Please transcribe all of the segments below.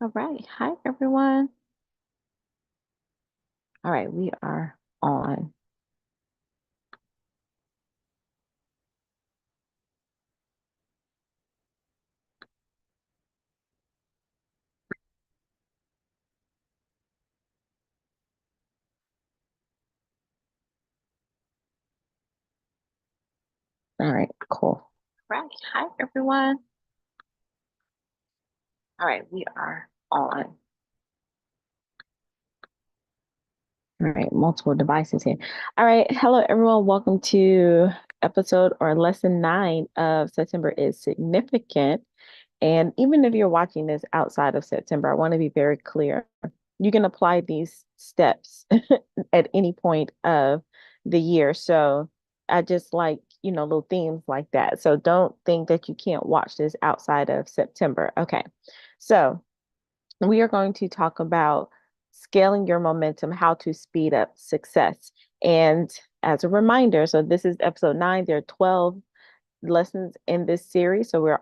All right. Hi, everyone. All right, we are on. All right, cool. Right. Hi, everyone. All right, we are on. All right, multiple devices here. All right. Hello, everyone. Welcome to episode or lesson 9 of September is Significant. And even if you're watching this outside of September, I want to be very clear. You can apply these steps at any point of the year. So I just like, little themes like that. So don't think that you can't watch this outside of September. Okay. So we are going to talk about scaling your momentum, how to speed up success. And as a reminder, so this is episode 9, there are 12 lessons in this series. So we're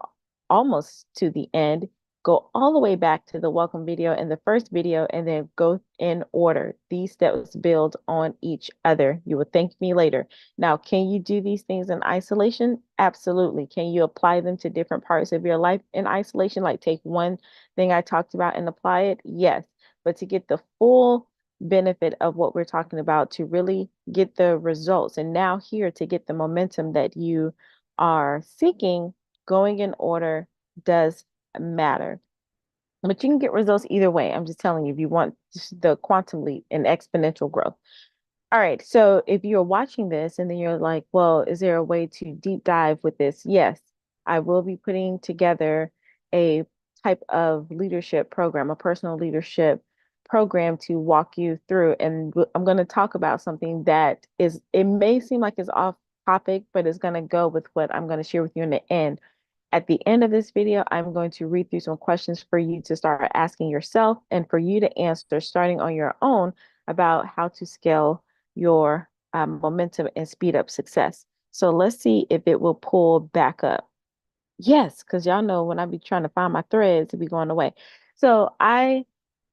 almost to the end. Go all the way back to the welcome video and the first video, and then go in order. These steps build on each other. You will thank me later. Now, can you do these things in isolation? Absolutely. Can you apply them to different parts of your life in isolation? Like take one thing I talked about and apply it? Yes. But to get the full benefit of what we're talking about, to really get the results, and now here to get the momentum that you are seeking, going in order does matter. But you can get results either way. I'm just telling you, if you want the quantum leap and exponential growth. All right. So if you're watching this and then you're like, well, is there a way to deep dive with this? Yes, I will be putting together a type of leadership program, a personal leadership program to walk you through. And I'm going to talk about something that is, it may seem like it's off topic, but it's going to go with what I'm going to share with you in the end. At the end of this video, I'm going to read through some questions for you to start asking yourself and for you to answer starting on your own about how to scale your momentum and speed up success. So let's see if it will pull back up. Yes, because y'all know when I be trying to find my threads, it be going away. So I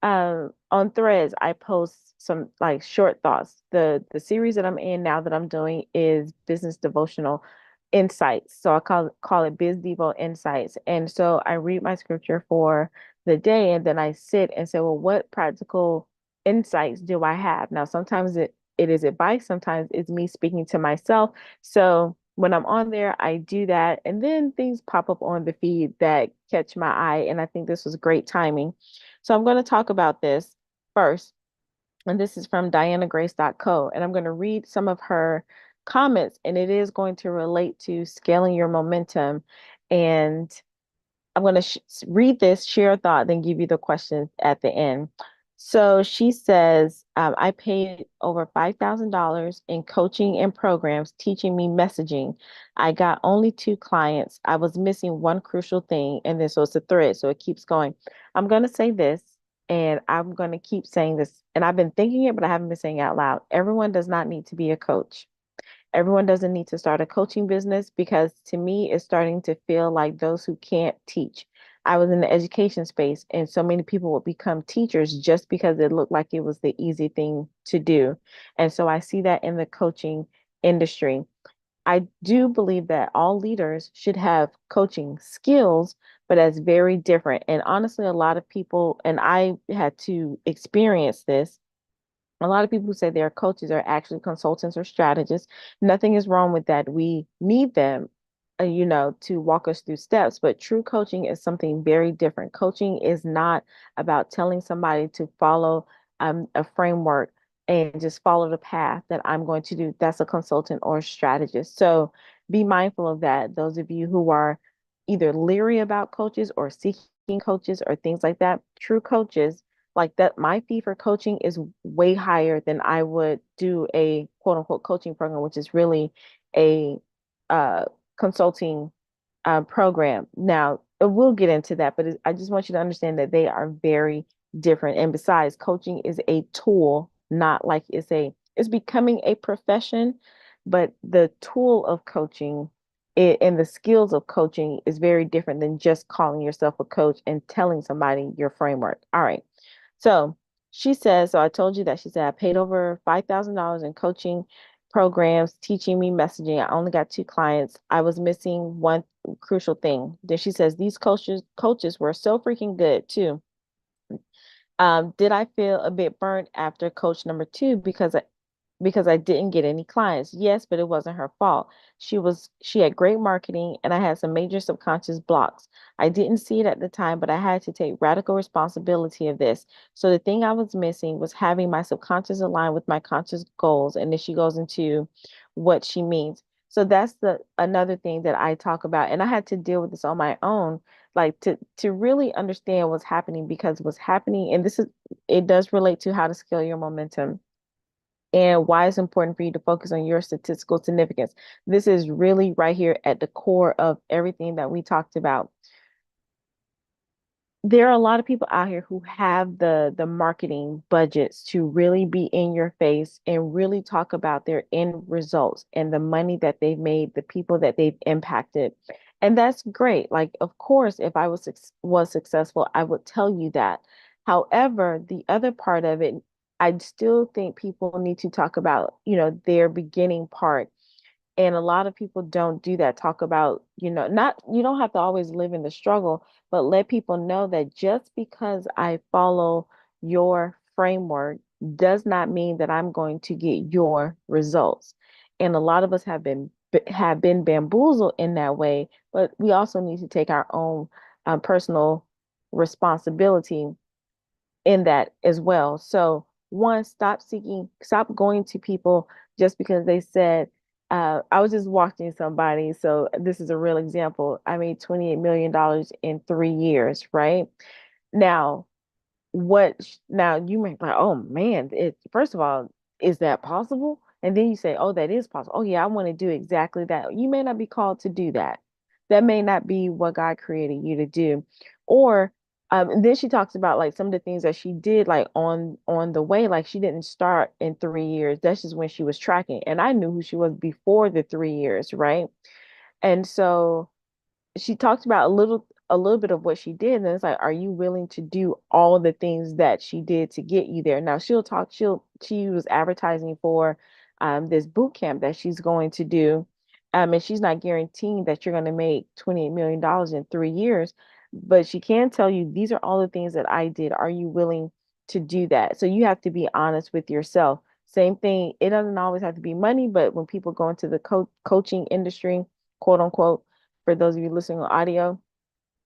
on threads, I post some like short thoughts. The series that I'm in now that I'm doing is business devotional insights. So I call it Biz Devo Insights. And so I read my scripture for the day and then I sit and say, well, what practical insights do I have? Now, sometimes it is advice, sometimes it's me speaking to myself. So when I'm on there, I do that. And then things pop up on the feed that catch my eye. And I think this was great timing. So I'm going to talk about this first. And this is from dianagrace.co. And I'm going to read some of her comments, and it is going to relate to scaling your momentum. And I'm going to read this, share a thought, then give you the questions at the end. So she says, I paid over $5,000 in coaching and programs teaching me messaging. I got only 2 clients. I was missing one crucial thing. And then so it's a thread, so it keeps going. I'm going to say this, and I'm going to keep saying this. And I've been thinking it, but I haven't been saying it out loud. Everyone does not need to be a coach. Everyone doesn't need to start a coaching business because to me, it's starting to feel like those who can't teach. I was in the education space, and so many people would become teachers just because it looked like it was the easy thing to do. And so I see that in the coaching industry. I do believe that all leaders should have coaching skills, but that's very different. And honestly, a lot of people, and I had to experience this, a lot of people who say they're coaches are actually consultants or strategists. Nothing is wrong with that. We need them, to walk us through steps. But true coaching is something very different. Coaching is not about telling somebody to follow a framework and just follow the path that I'm going to do. That's a consultant or a strategist. So be mindful of that. Those of you who are either leery about coaches or seeking coaches or things like that, true coaches like that, my fee for coaching is way higher than I would do a quote unquote coaching program, which is really a uh, consulting program. Now, we'll get into that, but I just want you to understand that they are very different. And besides, coaching is a tool, not like it's becoming a profession, but the tool of coaching and the skills of coaching is very different than just calling yourself a coach and telling somebody your framework. All right. So she says, so I told you that she said I paid over $5,000 in coaching programs, teaching me messaging. I only got two clients. I was missing one crucial thing. Then she says these coaches were so freaking good too. Did I feel a bit burnt after coach number two because I didn't get any clients? Yes, but it wasn't her fault. She had great marketing and I had some major subconscious blocks. I didn't see it at the time, but I had to take radical responsibility of this. So the thing I was missing was having my subconscious align with my conscious goals. And then she goes into what she means. So that's the another thing that I talk about. And I had to deal with this on my own, like to really understand what's happening, because what's happening, and this is it does relate to how to scale your momentum and why it's important for you to focus on your statistical significance. This is really right here at the core of everything that we talked about. There are a lot of people out here who have the marketing budgets to really be in your face and really talk about their end results and the money that they've made, the people that they've impacted. And that's great. Like, of course, if I was successful, I would tell you that. However, the other part of it, I still think people need to talk about, their beginning part, and a lot of people don't do that. Talk about, not, you don't have to always live in the struggle, but let people know that just because I follow your framework does not mean that I'm going to get your results. And a lot of us have been bamboozled in that way, but we also need to take our own personal responsibility in that as well. So one, stop going to people just because they said, I was just watching somebody. So this is a real example. I made $28 million in 3 years, right? Now, now you may be like, oh man, first of all, is that possible? And then you say, oh, that is possible. Oh yeah, I want to do exactly that. You may not be called to do that. That may not be what God created you to do. Or and then she talks about like some of the things that she did like on the way. Like she didn't start in 3 years. That's just when she was tracking. And I knew who she was before the 3 years, right? And so she talked about a little bit of what she did, and it's like, are you willing to do all the things that she did to get you there? Now she was advertising for this boot camp that she's going to do, and she's not guaranteeing that you're going to make $28 million in 3 years, but she can tell you these are all the things that I did. Are you willing to do that? So you have to be honest with yourself. Same thing, it doesn't always have to be money, but when people go into the coaching industry, quote unquote, for those of you listening on audio,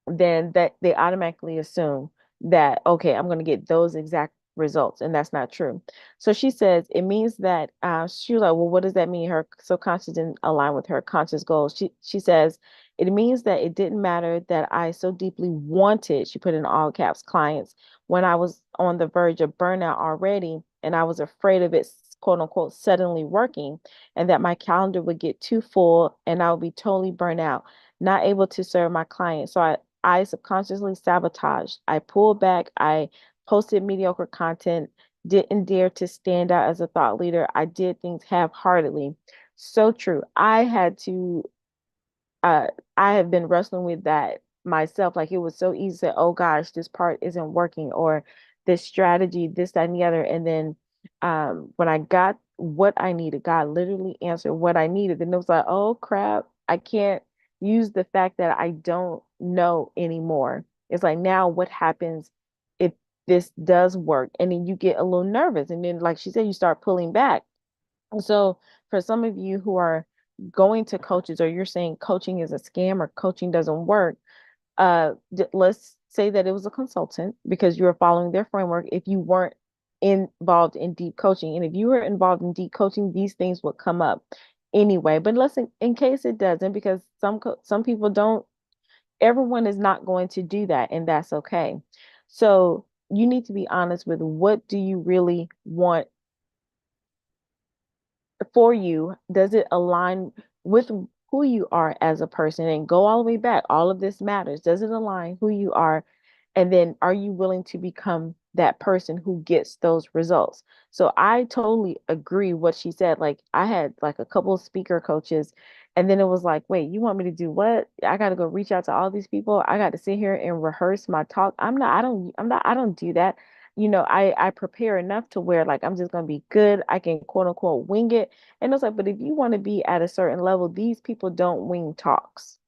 then that they automatically assume that, okay, I'm going to get those exact results. And that's not true. So she says it means that she was like, well, what does that mean? Her subconscious didn't align with her conscious goals. She says it means that it didn't matter that I so deeply wanted, she put in all caps, clients, when I was on the verge of burnout already, and I was afraid of it, quote unquote, suddenly working, and that my calendar would get too full and I would be totally burnt out, not able to serve my clients. So I subconsciously sabotaged. I pulled back. I posted mediocre content, didn't dare to stand out as a thought leader. I did things half-heartedly. So true. Uh, I have been wrestling with that myself. Like it was so easy to say, oh gosh, this part isn't working, or this strategy, this, that, and the other. And then when I got what I needed, God literally answered what I needed. And it was like, oh crap, I can't use the fact that I don't know anymore. It's like, now what happens if this does work? And then you get a little nervous. And then, like she said, you start pulling back. So for some of you who are going to coaches, or you're saying coaching is a scam or coaching doesn't work, let's say that it was a consultant because you were following their framework. If you weren't involved in deep coaching, and if you were involved in deep coaching, these things would come up anyway. But let's in case it doesn't, because some people don't. Everyone is not going to do that, and that's okay. So you need to be honest with what do you really want for you. Does it align with who you are as a person? And go all the way back. All of this matters. Does it align who you are? And then are you willing to become that person who gets those results? So I totally agree what she said. Like I had like a couple of speaker coaches, And then it was like, wait, you want me to do what? I got to go reach out to all these people. I got to sit here and rehearse my talk. I don't do that. I prepare enough to where like I'm just going to be good. I can quote unquote wing it. And it's like, but if you want to be at a certain level, these people don't wing talks.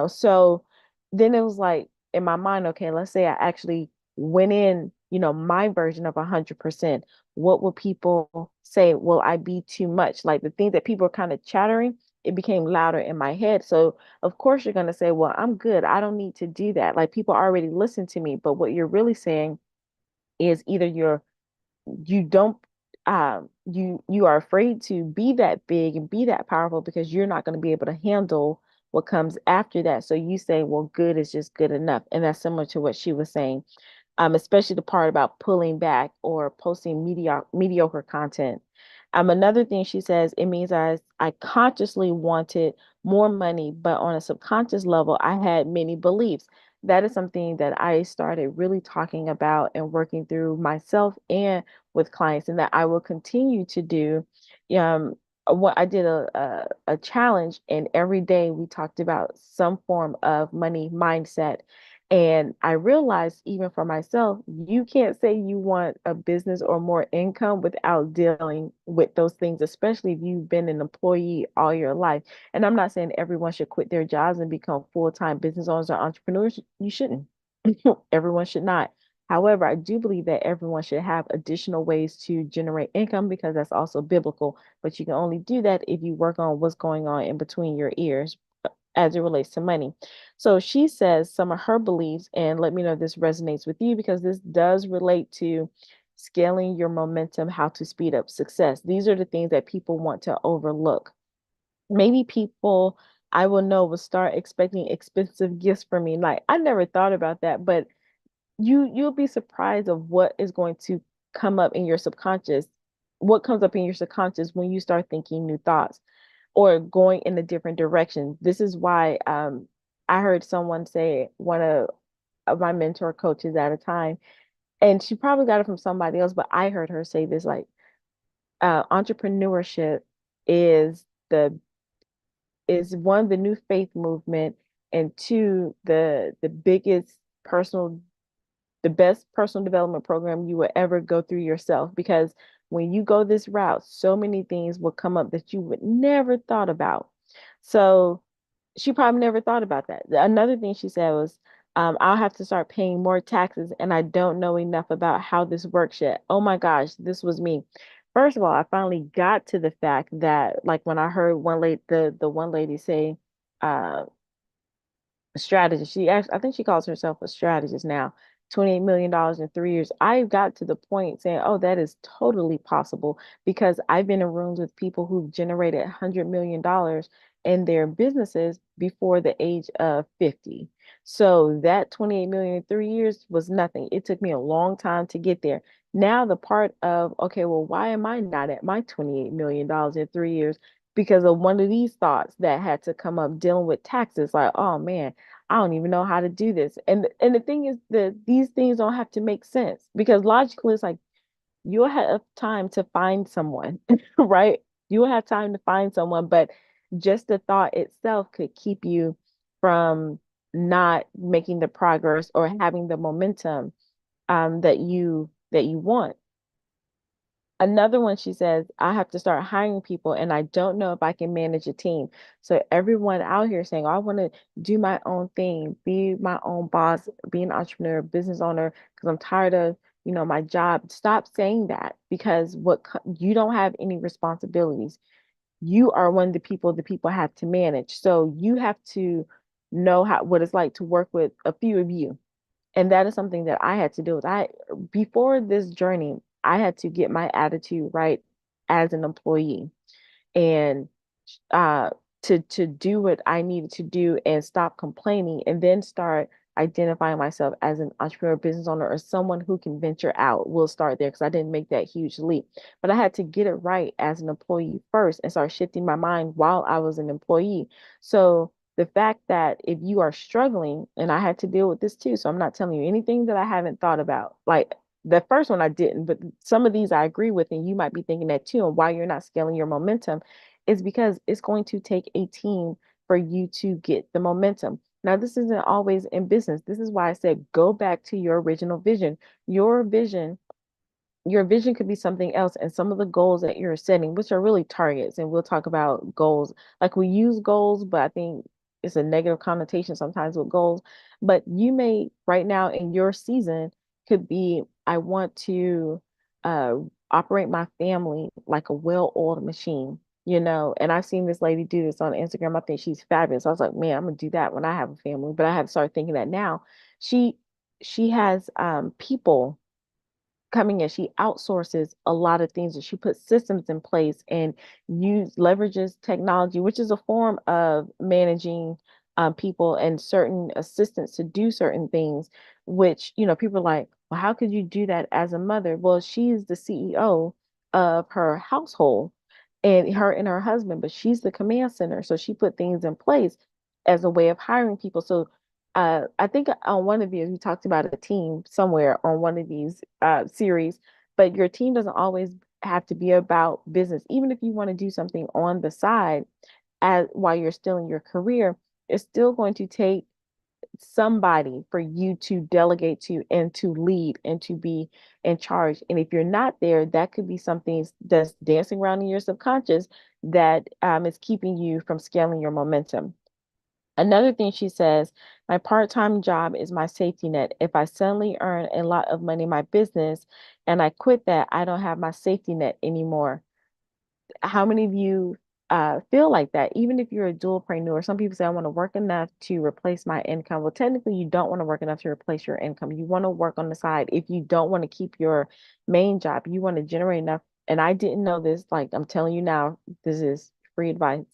So then it was like in my mind, okay, let's say I actually went in, my version of 100%. What will people say? Will I be too much? Like the things that people are kind of chattering, it became louder in my head. So of course you're going to say, well, I'm good. I don't need to do that. Like people already listen to me. But what you're really saying is either you don't you are afraid to be that big and be that powerful because you're not going to be able to handle what comes after that. So you say, well, good is just good enough. And that's similar to what she was saying, especially the part about pulling back or posting mediocre content. Another thing she says, it means I consciously wanted more money, but on a subconscious level, I had many beliefs. That is something that I started really talking about and working through myself and with clients, and that I will continue to do. What I did a challenge, and every day we talked about some form of money mindset, and I realized even for myself, you can't say you want a business or more income without dealing with those things, especially if you've been an employee all your life. And I'm not saying everyone should quit their jobs and become full-time business owners or entrepreneurs. You shouldn't. Everyone should not. However, I do believe that everyone should have additional ways to generate income because that's also biblical. But you can only do that if you work on what's going on in between your ears as it relates to money. So she says some of her beliefs, and let me know if this resonates with you because this does relate to scaling your momentum, how to speed up success. These are the things that people want to overlook. Maybe people I will know will start expecting expensive gifts from me. Like I never thought about that, but you'll be surprised of what is going to come up in your subconscious, what comes up in your subconscious when you start thinking new thoughts or going in a different direction. This is why I heard someone say, one of my mentor coaches at a time, and she probably got it from somebody else, but I heard her say this like entrepreneurship is the is one, the new faith movement, and two, the biggest personal the best personal development program you will ever go through yourself, because when you go this route, so many things will come up that you would never thought about. So she probably never thought about that. Another thing she said was, I'll have to start paying more taxes, and I don't know enough about how this works yet. Oh my gosh, this was me. First of all, I finally got to the fact that, like, when I heard the one lady say, uh, strategist. She actually, I think she calls herself a strategist now. $28 million in 3 years. I got to the point saying, oh, that is totally possible because I've been in rooms with people who've generated $100 million in their businesses before the age of 50. So that 28 million in 3 years was nothing. It took me a long time to get there. Now the part of, okay, well, why am I not at my $28 million in 3 years? Because of one of these thoughts that had to come up dealing with taxes, like, oh man, I don't even know how to do this. And the thing is that these things don't have to make sense because logically it's like you'll have time to find someone, right? You'll have time to find someone, but just the thought itself could keep you from not making the progress or having the momentum that you want. Another one, she says, I have to start hiring people and I don't know if I can manage a team. So everyone out here saying, oh, I want to do my own thing, be my own boss, be an entrepreneur, business owner, because I'm tired of, my job. Stop saying that because you don't have any responsibilities. You are one of the people have to manage. So you have to know what it's like to work with a few of you, and that is something that I had to do with. Before this journey, I had to get my attitude right as an employee and uh to do what I needed to do and stop complaining and then start identifying myself as an entrepreneur, business owner, or someone who can venture out. We'll start there because I didn't make that huge leap. But I had to get it right as an employee first and start shifting my mind while I was an employee. So the fact that if you are struggling, and I had to deal with this too, so I'm not telling you anything that I haven't thought about. Like the first one I didn't, but some of these I agree with, and you might be thinking that too, and why you're not scaling your momentum is because it's going to take a team for you to get the momentum. Now, this isn't always in business. This is why I said go back to your original vision. Your vision your vision could be something else, and some of the goals that you're setting, which are really targets, and we'll talk about goals. Like we use goals, but I think it's a negative connotation sometimes with goals. But you may right now in your season could be, I want to uh operate my family like a well-oiled machine, and I've seen this lady do this on Instagram. I think she's fabulous. I was like, man, I'm gonna do that when I have a family, but I had to start thinking that now. She she has people coming in. She outsources a lot of things and she puts systems in place and leverages technology, which is a form of managing people and certain assistants to do certain things, which, people are like, well, how could you do that as a mother? Well, she's the CEO of her household and her husband, but she's the command center. So she put things in place as a way of hiring people. So I think on one of these we talked about a team somewhere on one of these series, but your team doesn't always have to be about business. Even if you want to do something on the side as while you're still in your career, it's still going to take somebody for you to delegate to and to lead and to be in charge. And if you're not there, that could be something that's dancing around in your subconscious that is keeping you from scaling your momentum. Another thing she says, my part-time job is my safety net. If I suddenly earn a lot of money in my business and I quit that, I don't have my safety net anymore. How many of you feel like that? Even if you're a dualpreneur, some people say, I want to work enough to replace my income. Well, technically, you don't want to work enough to replace your income. You want to work on the side. If you don't want to keep your main job, you want to generate enough. And I didn't know this, like I'm telling you now, this is free advice.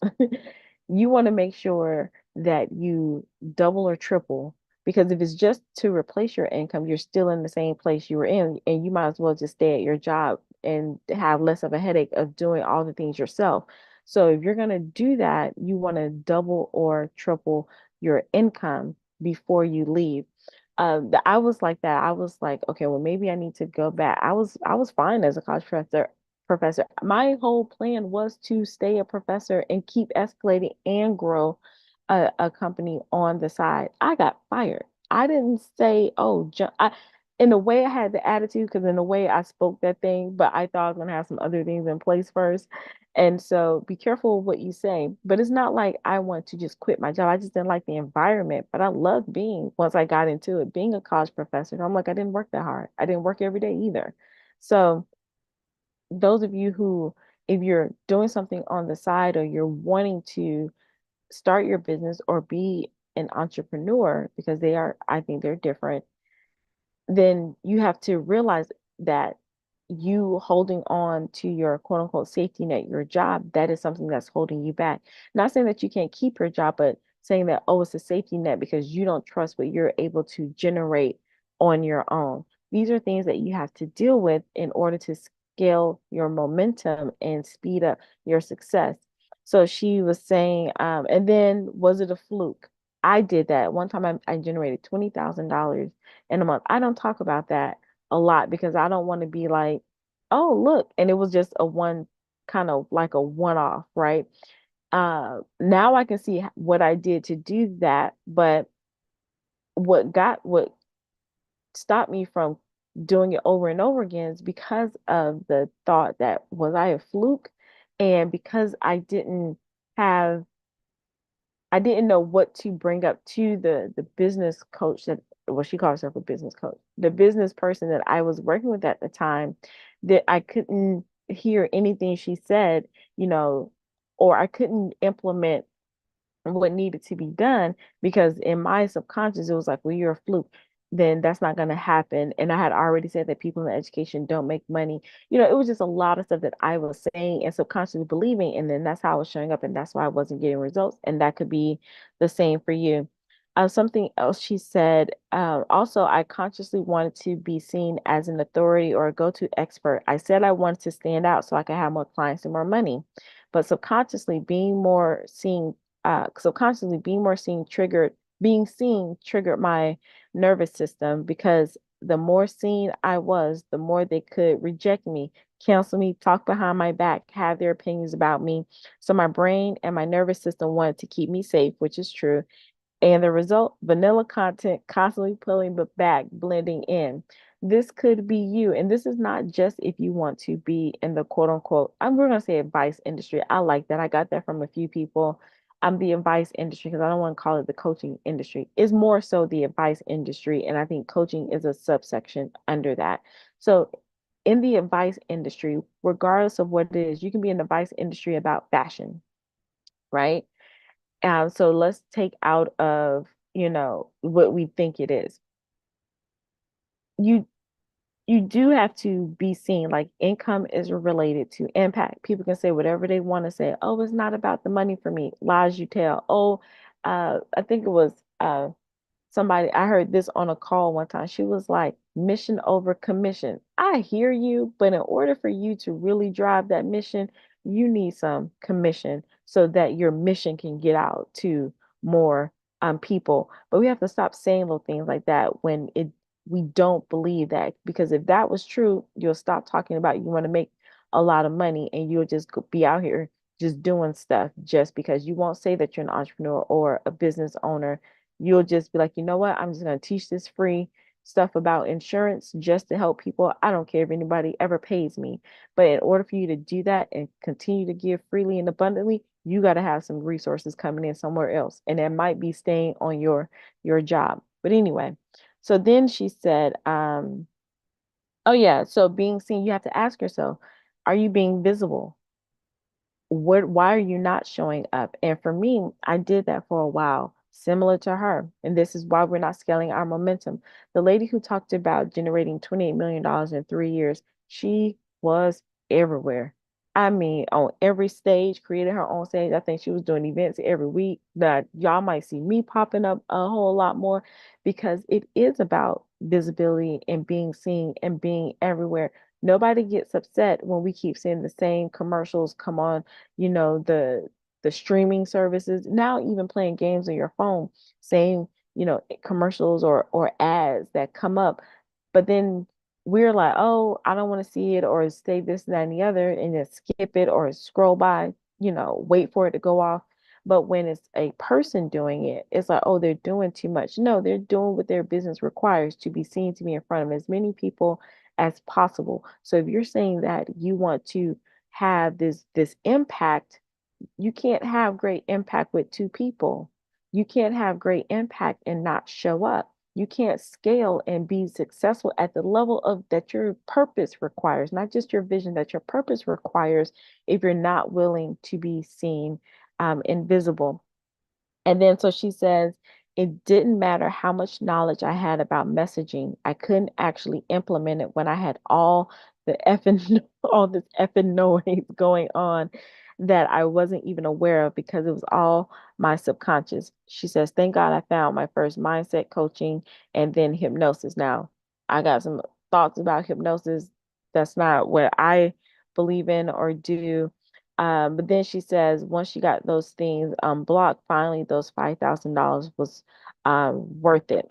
You want to make sure that you double or triple because if it's just to replace your income, you're still in the same place you were in, and you might as well just stay at your job and have less of a headache of doing all the things yourself. So if you're going to do that, you want to double or triple your income before you leave. I was like that. I was like, okay, well, maybe I need to go back. I was fine as a college professor. My whole plan was to stay a professor and keep escalating and grow a company on the side. I got fired. I didn't say, oh, in a way I had the attitude because in a way I spoke that thing, but I thought I was gonna have some other things in place first. And so be careful of what you say. But it's not like I want to just quit my job. I just didn't like the environment. But I loved being, once I got into it, being a college professor. And I'm like, I didn't work that hard. I didn't work every day either. So those of you who, if you're doing something on the side or you're wanting to start your business or be an entrepreneur, because I think they're different, then you have to realize that you holding on to your quote unquote safety net, your job, that is something that's holding you back. Not saying that you can't keep your job, but saying that, oh, it's a safety net because you don't trust what you're able to generate on your own. These are things that you have to deal with in order to scale your momentum and speed up your success. So she was saying, and then was it a fluke? I did that. One time I generated $20,000 in a month. I don't talk about that a lot because I don't want to be like, oh, look. And it was just a one kind of like a one off, right? Now I can see what I did to do that, but what stopped me from doing it over and over again is because of the thought that was I a fluke, and because have I didn't know what to bring up to the business coach that, well, she calls herself a business coach, the business person that I was working with at the time, that I couldn't hear anything she said, you know, or I couldn't implement what needed to be done because in my subconscious it was like, well, you're a fluke, then that's not going to happen. And I had already said that people in education don't make money. It was just a lot of stuff that I was saying and subconsciously believing, and then that's how I was showing up, and that's why I wasn't getting results. And that could be the same for you. Something else she said, also, I consciously wanted to be seen as an authority or a go-to expert. I said I wanted to stand out so I could have more clients and more money, but subconsciously being more seen being seen triggered my nervous system because the more seen I was, the more they could reject me. cancel me, talk behind my back, have their opinions about me. So my brain and my nervous system wanted to keep me safe, which is true. And the result, vanilla content constantly pulling the back, blending in. This could be you. And this is not just if you want to be in the quote unquote, we're going to say advice industry. I like that. I got that from a few people. I'm the advice industry because I don't want to call it the coaching industry. It's more so the advice industry. And I think coaching is a subsection under that. So in the advice industry, regardless of what it is, you can be in the advice industry about fashion, right? So let's take out of, what we think it is. You you do have to be seen like income is related to impact. People can say whatever they want to say. Oh, it's not about the money for me. Lies you tell. Oh, I think it was somebody, I heard this on a call one time. She was like, mission over commission. I hear you, but in order for you to really drive that mission, you need some commission so that your mission can get out to more people. But we have to stop saying little things like that when it we don't believe that, because if that was true, you'll stop talking about you want to make a lot of money and you'll just be out here just doing stuff just because you won't say that you're an entrepreneur or a business owner. You'll just be like, you know what? I'm just going to teach this free stuff about insurance just to help people. I don't care if anybody ever pays me. But in order for you to do that and continue to give freely and abundantly, you got to have some resources coming in somewhere else. And that might be staying on your job. But anyway, so then she said, oh yeah, so being seen, you have to ask yourself, are you being visible? Why are you not showing up? And for me, I did that for a while, similar to her. And this is why we're not scaling our momentum. The lady who talked about generating $28 million in 3 years, she was everywhere. I mean, on every stage, created her own stage. I think she was doing events every week that y'all might see me popping up a whole lot more because it is about visibility and being seen and being everywhere. Nobody gets upset when we keep seeing the same commercials come on, the streaming services, now even playing games on your phone, same, commercials or ads that come up. But then we're like, oh, I don't want to see it or say this, that, and the other, and just skip it or scroll by, wait for it to go off. But when it's a person doing it, it's like, oh, they're doing too much. No, they're doing what their business requires to be seen, to be in front of as many people as possible. So if you're saying that you want to have this impact, you can't have great impact with two people. You can't have great impact and not show up. You can't scale and be successful at the level of that your purpose requires, not just your vision, that your purpose requires if you're not willing to be seen, invisible. And then so she says, it didn't matter how much knowledge I had about messaging. I couldn't actually implement it when I had all the effing all this effing noise going on that I wasn't even aware of because it was all my subconscious. She says, thank God I found my first mindset coaching and then hypnosis. Now, I got some thoughts about hypnosis. That's not what I believe in or do. But then she says once she got those things blocked, finally those $5,000 was worth it.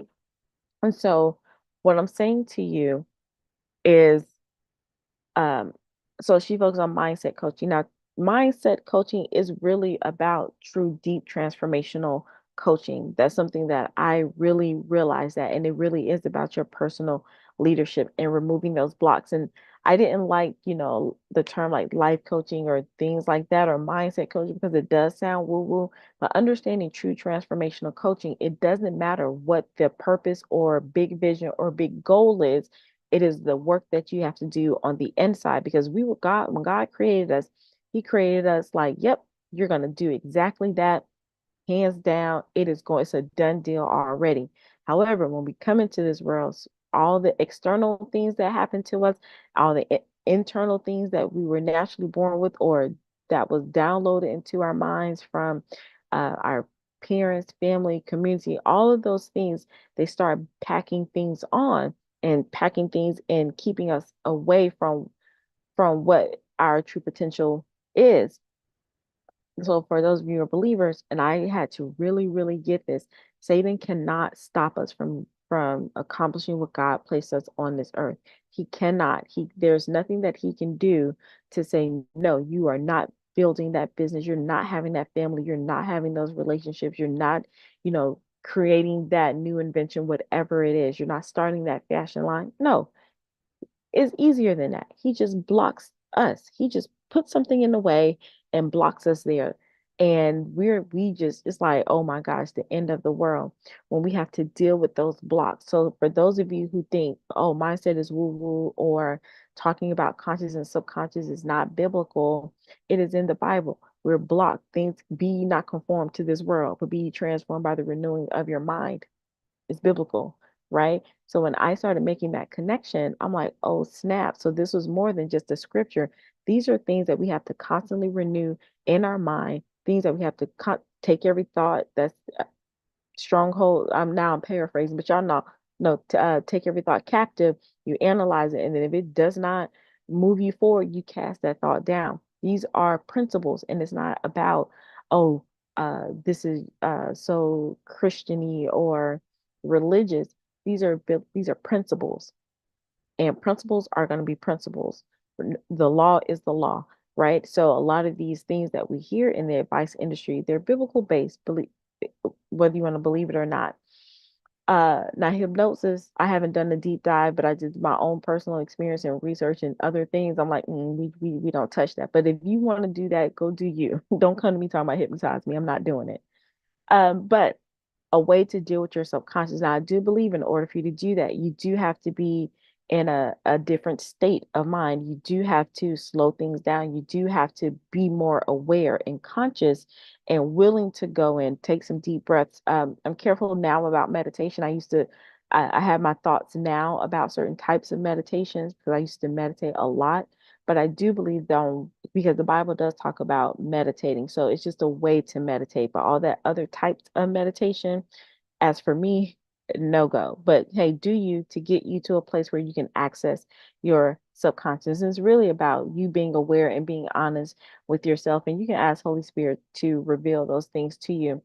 And so what I'm saying to you is um, so she focuses on mindset coaching. Now, mindset coaching is really about true, deep, transformational coaching. That's something that I really realized that, and it really is about your personal leadership and removing those blocks. And I didn't like, the term like life coaching or things like that or mindset coaching because it does sound woo-woo. But understanding true transformational coaching, it doesn't matter what the purpose or big vision or big goal is. It is the work that you have to do on the inside because we were God, when God created us, He created us like, yep, you're going to do exactly that. Hands down, it's a done deal already. However, when we come into this world, all the external things that happen to us, all the internal things that we were naturally born with or that was downloaded into our minds from our parents, family, community, all of those things, they start packing things on and packing things and keeping us away from what our true potential is. So for those of you who are believers, and I had to really, really get this, Satan cannot stop us from from accomplishing what God placed us on this earth. He cannot. There's nothing that he can do to say, no, you are not building that business. You're not having that family. You're not having those relationships. You're not, creating that new invention, whatever it is. You're not starting that fashion line. No, it's easier than that. He just blocks us. He just puts something in the way and blocks us there. And we just, it's like, oh my gosh, the end of the world when we have to deal with those blocks. So for those of you who think, oh, mindset is woo-woo, or talking about conscious and subconscious is not biblical, it is in the Bible. We're blocked. Things, be ye not conformed to this world, but be ye transformed by the renewing of your mind. It's biblical, right? So when I started making that connection, I'm like, oh, snap. So this was more than just a scripture. These are things that we have to constantly renew in our mind, things that we have to take every thought that's stronghold. I'm paraphrasing, but y'all know, no, to take every thought captive, you analyze it, and then if it does not move you forward, you cast that thought down. These are principles, and it's not about, oh, this is so Christiany or religious. These are principles, and principles are going to be principles. The law is the law, right? So a lot of these things that we hear in the advice industry, they're biblical based, believe, whether you want to believe it or not. Now hypnosis, I haven't done a deep dive, but I did my own personal experience and research and other things. I'm like, we don't touch that. But if you want to do that, go do you. Don't come to me talking about hypnotize me. I'm not doing it. But a way to deal with your subconscious. Now, I do believe in order for you to do that, you do have to be in a different state of mind. You do have to slow things down. You do have to be more aware and conscious and willing to go in, take some deep breaths. I'm careful now about meditation. I have my thoughts now about certain types of meditations because I used to meditate a lot. But I do believe though, because the Bible does talk about meditating. So it's just a way to meditate. But all that other types of meditation, as for me, no go. But hey, do you to get you to a place where you can access your subconscious. It's really about you being aware and being honest with yourself. And you can ask Holy Spirit to reveal those things to you.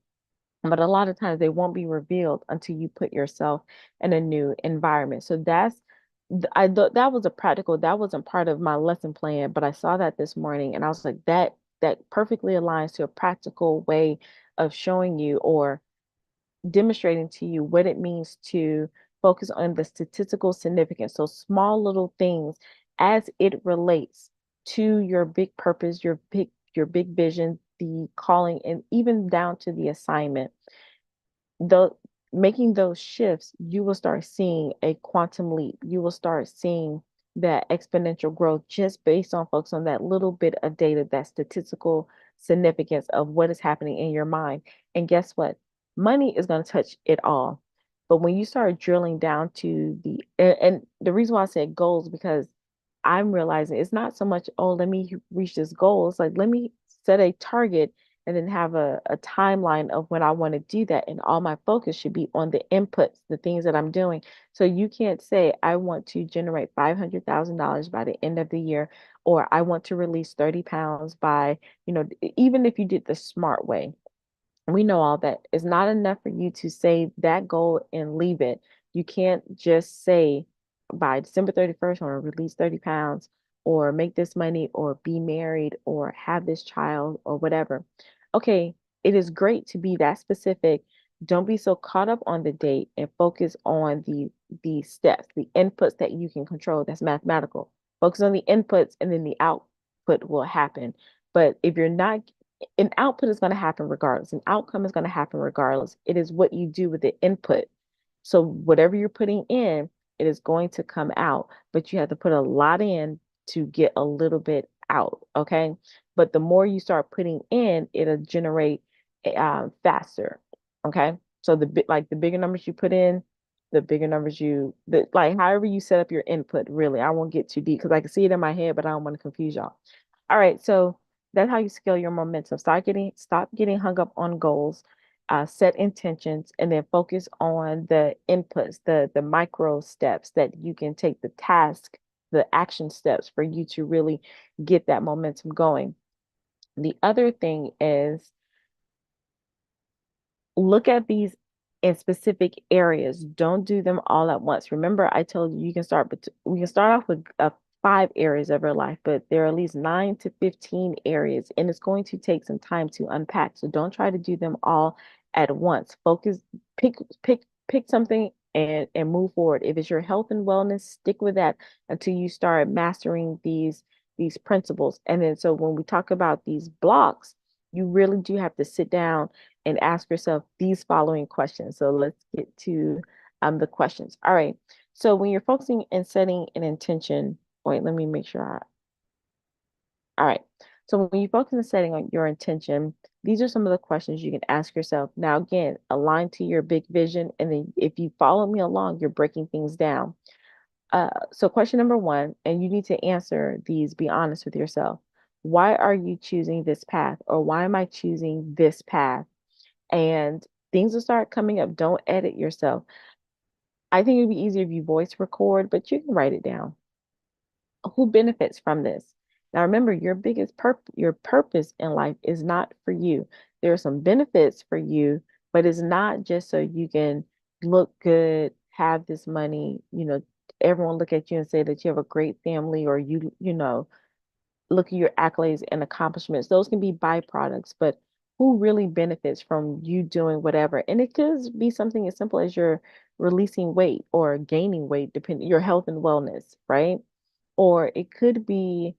But a lot of times they won't be revealed until you put yourself in a new environment. So I thought that was a practical, that wasn't part of my lesson plan, but I saw that this morning and I was like, that perfectly aligns to a practical way of showing you or demonstrating to you what it means to focus on the statistical significance. So small little things as it relates to your big purpose, your big vision, the calling, and even down to the assignment. The Making those shifts, you will start seeing a quantum leap. You will start seeing that exponential growth just based on focus on that little bit of data, that statistical significance of what is happening in your mind. And guess what? Money is going to touch it all. But when you start drilling down to and the reason why I said goals, because I'm realizing it's not so much, oh, let me reach this goal. It's like, let me set a target and then have a timeline of when I want to do that. And all my focus should be on the inputs, the things that I'm doing. So you can't say, I want to generate $500,000 by the end of the year, or I want to release 30 pounds by, even if you did the smart way, we know all that. It's not enough for you to say that goal and leave it. You can't just say by December 31st, I want to release 30 pounds or make this money or be married or have this child or whatever. Okay, it is great to be that specific. Don't be so caught up on the date and focus on the steps, the inputs that you can control. That's mathematical. Focus on the inputs and then the output will happen. But if you're not an output is going to happen regardless. An outcome is going to happen regardless. It is what you do with the input. So whatever you're putting in, it is going to come out, but you have to put a lot in to get a little bit out. Okay. But the more you start putting in, it'll generate faster. Okay. So the bigger numbers you put in, the bigger numbers like however you set up your input, really. I won't get too deep because I can see it in my head, but I don't want to confuse y'all. All right. So that's how you scale your momentum. Stop getting hung up on goals, set intentions, and then focus on the inputs, the micro steps that you can take, the task, the action steps for you to really get that momentum going. The other thing is look at these in specific areas. Don't do them all at once. Remember, I told you you can start, but we can start off with 5 areas of your life, but there are at least 9 to 15 areas, and it's going to take some time to unpack. So don't try to do them all at once. Focus, pick something and move forward. If it's your health and wellness, stick with that until you start mastering these principles. And then so when we talk about these blocks, you really do have to sit down and ask yourself these following questions. So let's get to the questions. All right. So when you're focusing and setting an intention, wait, let me make sure. All right. So when you focus on setting on your intention, these are some of the questions you can ask yourself. Now, again, align to your big vision. And then if you follow me along, you're breaking things down. So question number one, and you need to answer these, be honest with yourself. Why are you choosing this path? Or why am I choosing this path? And things will start coming up. Don't edit yourself. I think it'd be easier if you voice record, but you can write it down. Who benefits from this? Now remember, your purpose in life is not for you. There are some benefits for you, but it's not just so you can look good, have this money, everyone look at you and say that you have a great family or look at your accolades and accomplishments. Those can be byproducts, but who really benefits from you doing whatever? And it could be something as simple as you're releasing weight or gaining weight, depending your health and wellness, right? Or it could be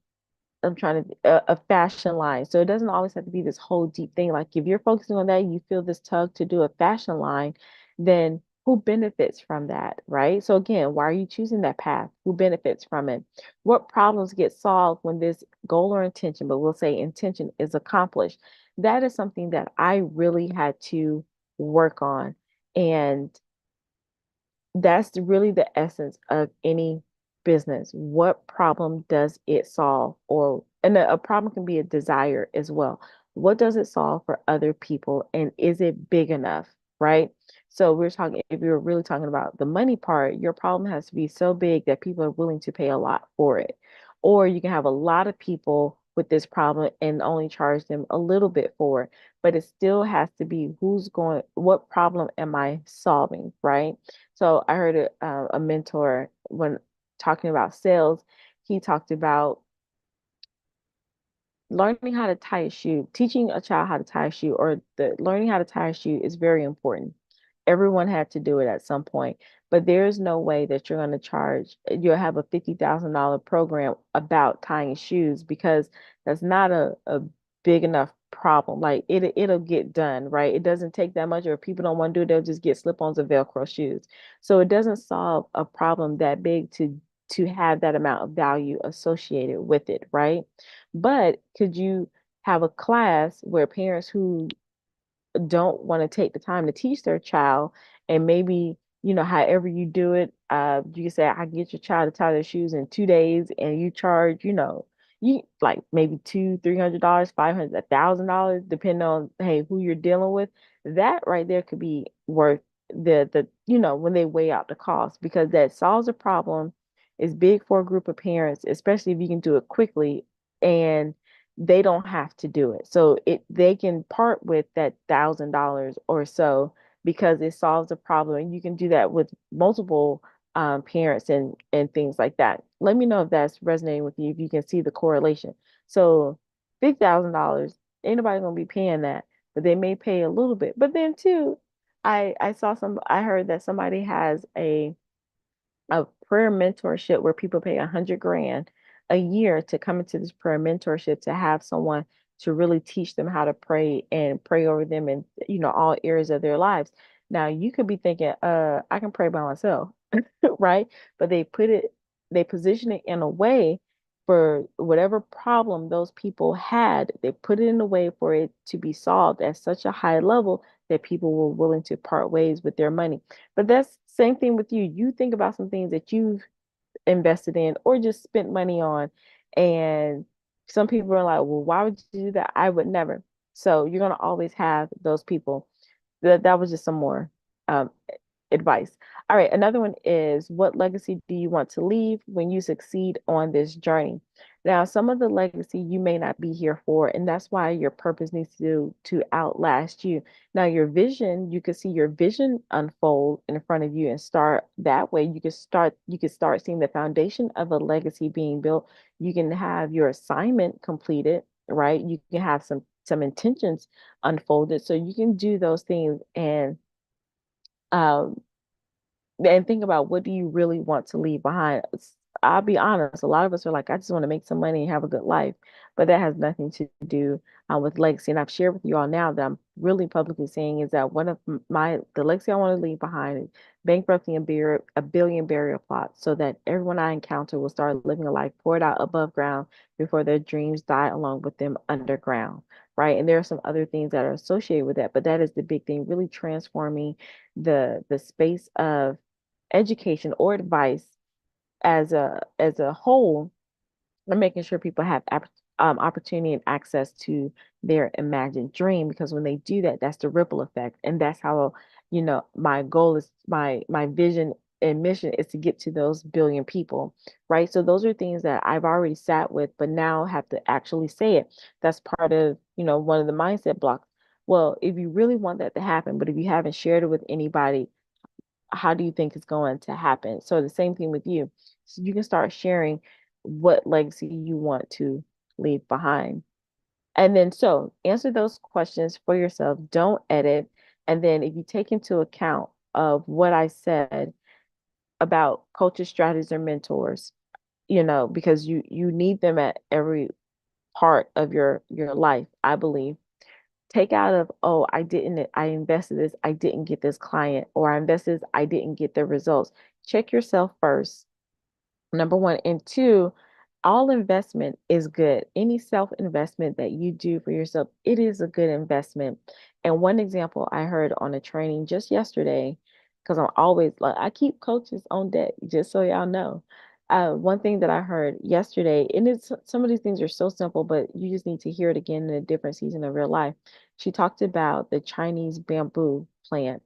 I'm trying to a fashion line. So it doesn't always have to be this whole deep thing. Like if you're focusing on that, you feel this tug to do a fashion line, then who benefits from that, right? So again, why are you choosing that path? Who benefits from it? What problems get solved when this goal or intention, but we'll say intention is accomplished? That is something that I really had to work on. And that's really the essence of any business. What problem does it solve? And a problem can be a desire as well. What does it solve for other people? And is it big enough? Right? So if we were really talking about the money part, your problem has to be so big that people are willing to pay a lot for it. Or you can have a lot of people with this problem and only charge them a little bit for it. But it still has to be what problem am I solving? Right? So I heard a mentor when talking about sales, he talked about learning how to tie a shoe, teaching a child how to tie a shoe, or the learning how to tie a shoe is very important. Everyone had to do it at some point, but there's no way that you're going to you'll have a $50,000 program about tying shoes because that's not a big enough problem. Like it'll get done, right? It doesn't take that much, or if people don't want to do it, they'll just get slip-ons of Velcro shoes. So it doesn't solve a problem that big to have that amount of value associated with it, right? But could you have a class where parents who don't want to take the time to teach their child and maybe however you do it, you can say I can get your child to tie their shoes in 2 days and you charge you like maybe $200-300 $500 $1,000 depending on hey who you're dealing with. That right there could be worth the when they weigh out the cost because that solves a problem. Is big for a group of parents, especially if you can do it quickly and they don't have to do it. So they can part with that $1,000 or so because it solves a problem. And you can do that with multiple parents and things like that. Let me know if that's resonating with you, if you can see the correlation. So $50,000, ain't nobody gonna be paying that, but they may pay a little bit. But then too, I heard that somebody has a prayer mentorship where people pay 100 grand a year to come into this prayer mentorship to have someone to really teach them how to pray and pray over them in all areas of their lives. Now you could be thinking, I can pray by myself, right? But they position it in a way for whatever problem those people had, they put it in a way for it to be solved at such a high level that people were willing to part ways with their money. But that's same thing with you. You think about some things that you've invested in or just spent money on, and some people are like, "Well, why would you do that?" I would never. So you're gonna always have those people. That was just some more um, advice. All right, another one is what legacy do you want to leave when you succeed on this journey? Now, some of the legacy you may not be here for, and that's why your purpose needs to outlast you. Now, your vision, you can see your vision unfold in front of you and start that way. You can start seeing the foundation of a legacy being built. You can have your assignment completed, right? You can have some intentions unfolded. So you can do those things um and think about, what do you really want to leave behind? I'll be honest, a lot of us are like, I just want to make some money and have a good life, but that has nothing to do with legacy. And I've shared with you all now that I'm really publicly saying is that one of the legacy I want to leave behind is bankrupting a billion burial plots, so that everyone I encounter will start living a life poured out above ground before their dreams die along with them underground, right? And there are some other things that are associated with that, but that is the big thing, really transforming the space of education or advice as a whole, and making sure people have opportunity and access to their imagined dream. Because when they do that, that's the ripple effect, and that's how, my goal is, my vision and mission is to get to those billion people, right? So those are things that I've already sat with, but now have to actually say it. That's part of, one of the mindset blocks. Well, if you really want that to happen, but if you haven't shared it with anybody, how do you think it's going to happen? So the same thing with you. So you can start sharing what legacy you want to leave behind. And then so answer those questions for yourself. Don't edit. And then if you take into account of what I said about coaches, strategists, or mentors, because you need them at every part of your life, I believe. Take out of, oh, I invested this, I didn't get this client, or I invested this, I didn't get the results. Check yourself first, number one. And two, all investment is good. Any self investment that you do for yourself, it is a good investment. And one example I heard on a training just yesterday, because I'm always like, I keep coaches on deck, just so y'all know. One thing that I heard yesterday, and it's some of these things are so simple, but you just need to hear it again in a different season of your life. She talked about the Chinese bamboo plant.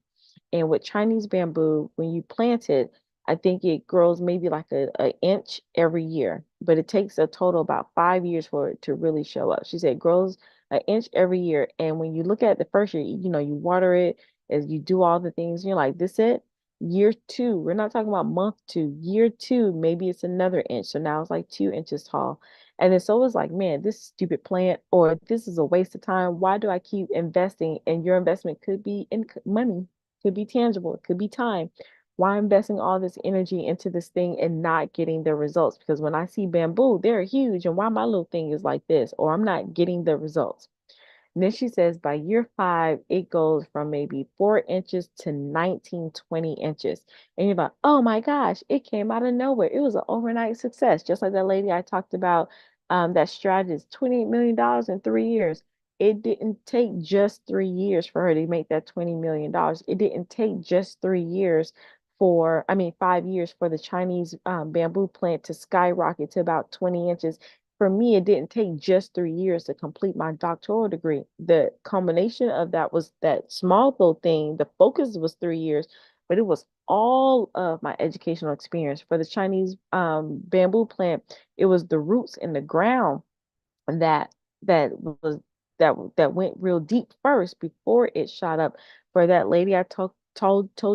And with Chinese bamboo, when you plant it, I think it grows maybe like a inch every year, but it takes a total about 5 years for it to really show up. She said it grows an inch every year. And when you look at the first year, you water it as you do all the things, you're like, this it? Year two, we're not talking about month two, year two, maybe it's another inch. So now it's like 2 inches tall. And then so it's like, man, this stupid plant, or this is a waste of time. Why do I keep investing? And your investment could be in money, could be tangible, it could be time. Why investing all this energy into this thing and not getting the results? Because when I see bamboo, they're huge, and why my little thing is like this, or I'm not getting the results. And then she says by year five, it goes from maybe 4 inches to 19, 20 inches. And you're like, oh my gosh, it came out of nowhere. It was an overnight success. Just like that lady I talked about, that strategist, $28 million in 3 years. It didn't take just 3 years for her to make that $20 million. It didn't take just 3 years I mean, 5 years for the Chinese bamboo plant to skyrocket to about 20 inches. For me, it didn't take just 3 years to complete my doctoral degree. The combination of that was that small little thing. The focus was 3 years, but it was all of my educational experience. For the Chinese bamboo plant, it was the roots in the ground that that was that went real deep first before it shot up. For that lady I told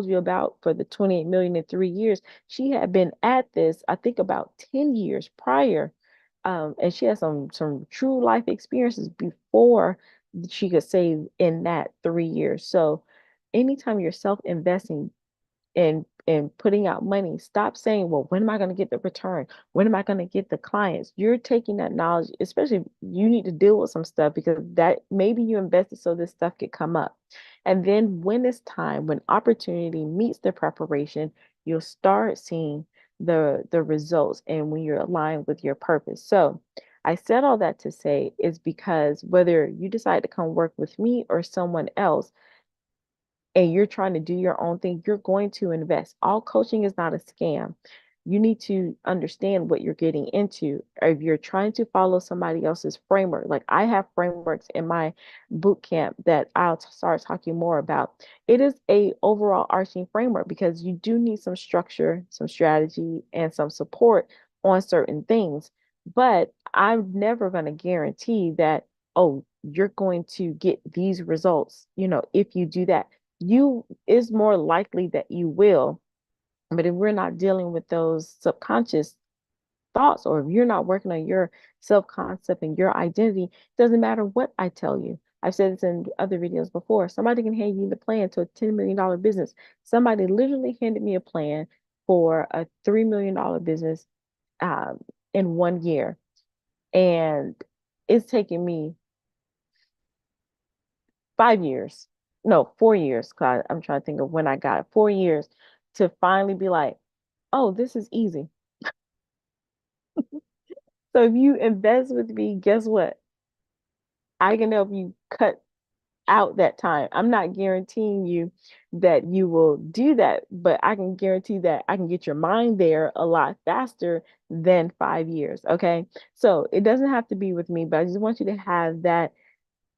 you about, for the 28 million in 3 years, she had been at this, I think, about 10 years prior. And she had some true life experiences before she could save in that 3 years. So anytime you're self-investing, and putting out money, stop saying, well, when am I going to get the return? When am I going to get the clients? You're taking that knowledge, especially if you need to deal with some stuff, because that maybe you invested so this stuff could come up. And then when it's time, when opportunity meets the preparation, you'll start seeing the results, and when you're aligned with your purpose. So I said all that to say is because whether you decide to come work with me or someone else, and you're trying to do your own thing, you're going to invest. All coaching is not a scam. You need to understand what you're getting into. If you're trying to follow somebody else's framework, like I have frameworks in my boot camp that I'll start talking more about. It is a overall arching framework because you do need some structure, some strategy, and some support on certain things. But I'm never going to guarantee that, oh, you're going to get these results, if you do that. You is more likely that you will. But if we're not dealing with those subconscious thoughts, or if you're not working on your self-concept and your identity, it doesn't matter what I tell you. I've said this in other videos before. Somebody can hand you the plan to a $10 million business. Somebody literally handed me a plan for a $3 million business um, in 1 year. And it's taken me 5 years, no, 4 years, because I'm trying to think of when I got it, 4 years to finally be like, oh, this is easy. So if you invest with me, guess what? I can help you cut out that time. I'm not guaranteeing you that you will do that, but I can guarantee that I can get your mind there a lot faster than 5 years. Okay. So it doesn't have to be with me, but I just want you to have that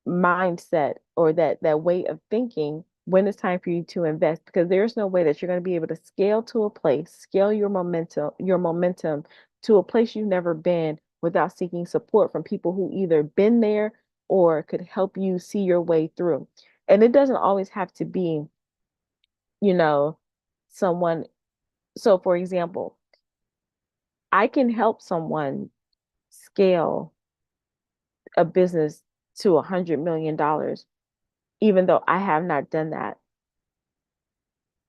mindset, or that way of thinking when it's time for you to invest, because there's no way that you're going to be able to scale to a place, scale your momentum to a place you've never been without seeking support from people who either been there or could help you see your way through. And it doesn't always have to be, you know, someone. So for example, I can help someone scale a business to $100 million, even though I have not done that,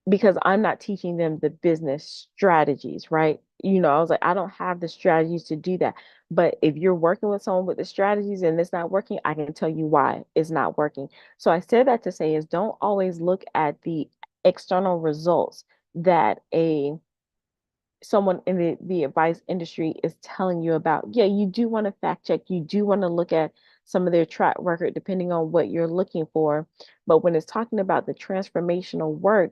because I'm not teaching them the business strategies, right? I was like, I don't have the strategies to do that. But if you're working with someone with the strategies and it's not working, I can tell you why it's not working. So I said that to say is, don't always look at the external results that a someone in the advice industry is telling you about. Yeah, you do want to fact check, you do want to look at some of their track record depending on what you're looking for. But when it's talking about the transformational work,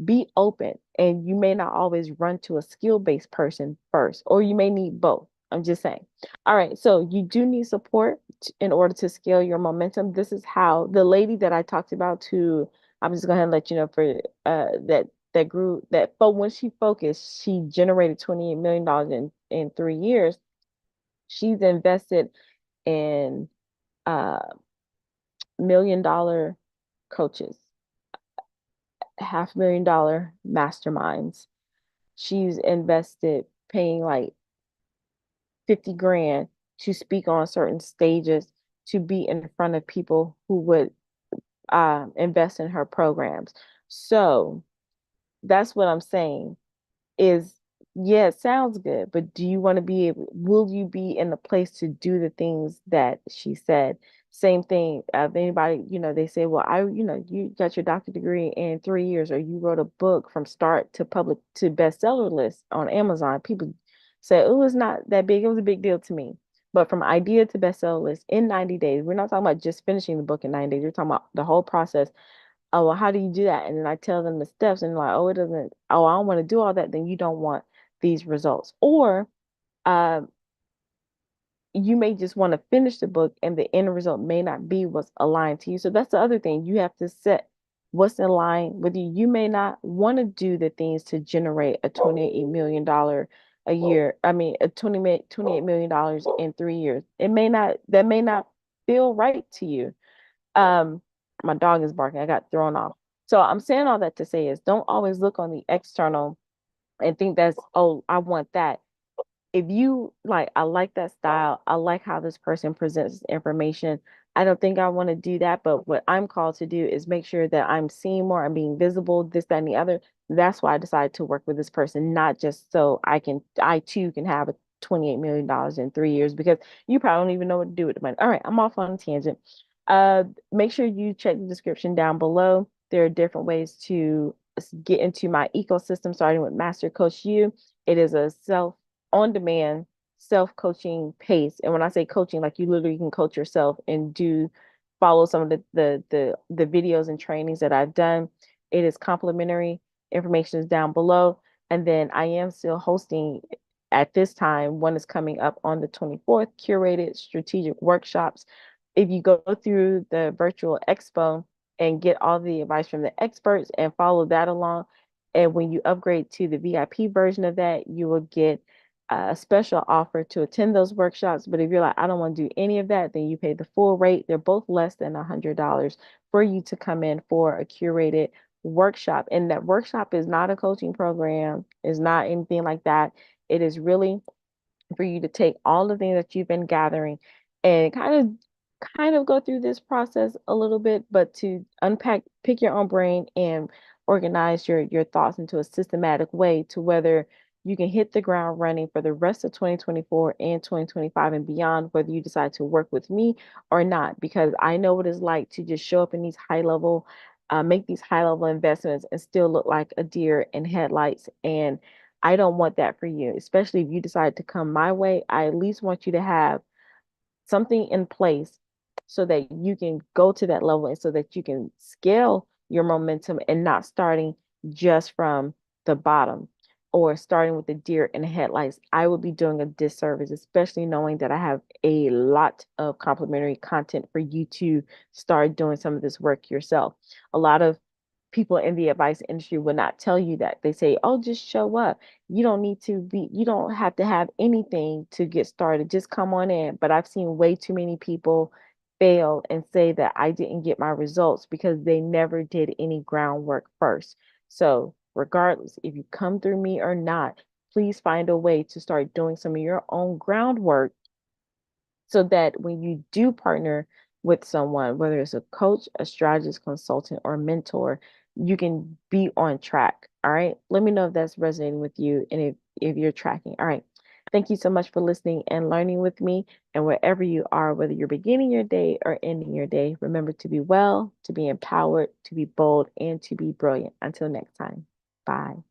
be open. And you may not always run to a skill-based person first, or you may need both. I'm just saying. All right, so you do need support in order to scale your momentum. This is how the lady that I talked about, to I'm just going to let you know, for that grew that, but when she focused, she generated $28 million in 3 years. She's invested in uh $1 million coaches, $500,000 masterminds. She's invested paying like 50 grand to speak on certain stages, to be in front of people who would invest in her programs. So that's what I'm saying is, yeah, it sounds good, but do you want to be able, will you be in the place to do the things that she said? Same thing. If anybody, they say, well, you got your doctorate degree in 3 years, or you wrote a book from start to public to bestseller list on Amazon. People say, oh, it's not that big. It was a big deal to me. But from idea to bestseller list in 90 days, we're not talking about just finishing the book in 90 days. We're talking about the whole process. Oh, well, how do you do that? And then I tell them the steps, and like, oh, it doesn't, oh, I don't want to do all that. Then you don't want these results. Or uh, you may just want to finish the book, and the end result may not be what's aligned to you. So that's the other thing. You have to set what's in line with you. You may not want to do the things to generate a $28 million a year. I mean, $28 million in 3 years. That may not feel right to you. um, my dog is barking. I got thrown off. So I'm saying all that to say is, don't always look on the external and think that's, oh, I want that. If you like, I like that style. I like how this person presents information. I don't think I want to do that, but what I'm called to do is make sure that I'm seen more, I'm being visible, this, that, and the other. That's why I decided to work with this person, not just so I too can have a $28 million in 3 years, because you probably don't even know what to do with the money. All right, I'm off on a tangent. Make sure you check the description down below. There are different ways to get into my ecosystem, starting with Master Coach You. It is a self on demand self-coaching pace. And when I say coaching, like, you literally can coach yourself and follow some of the videos and trainings that I've done. It is complimentary. Information is down below. And then I am still hosting at this time. One is coming up on the 24th, curated strategic workshops. If you go through the virtual expo and get all the advice from the experts and follow that along, and when you upgrade to the VIP version of that, you will get a special offer to attend those workshops. But if you're like, I don't want to do any of that, then you pay the full rate. They're both less than $100 for you to come in for a curated workshop. And that workshop is not a coaching program, is not anything like that. It is really for you to take all the things that you've been gathering and kind of go through this process a little bit, but to unpack, pick your own brain and organize your thoughts into a systematic way to whether you can hit the ground running for the rest of 2024 and 2025 and beyond, whether you decide to work with me or not, because I know what it's like to just show up in these high level, make these high level investments and still look like a deer in headlights. And I don't want that for you, especially if you decide to come my way. I at least want you to have something in place so that you can go to that level and so that you can scale your momentum and not starting just from the bottom or starting with the deer in the headlights. I would be doing a disservice, especially knowing that I have a lot of complimentary content for you to start doing some of this work yourself. A lot of people in the advice industry will not tell you that. They say, oh, just show up. You don't have to have anything to get started. Just come on in. But I've seen way too many people fail and say that I didn't get my results because they never did any groundwork first. So, regardless, if you come through me or not, please find a way to start doing some of your own groundwork so that when you do partner with someone, whether it's a coach, a strategist, consultant, or mentor, you can be on track. All right. Let me know if that's resonating with you and if you're tracking. All right. Thank you so much for listening and learning with me. And wherever you are, whether you're beginning your day or ending your day, remember to be well, to be empowered, to be bold, and to be brilliant. Until next time. Bye.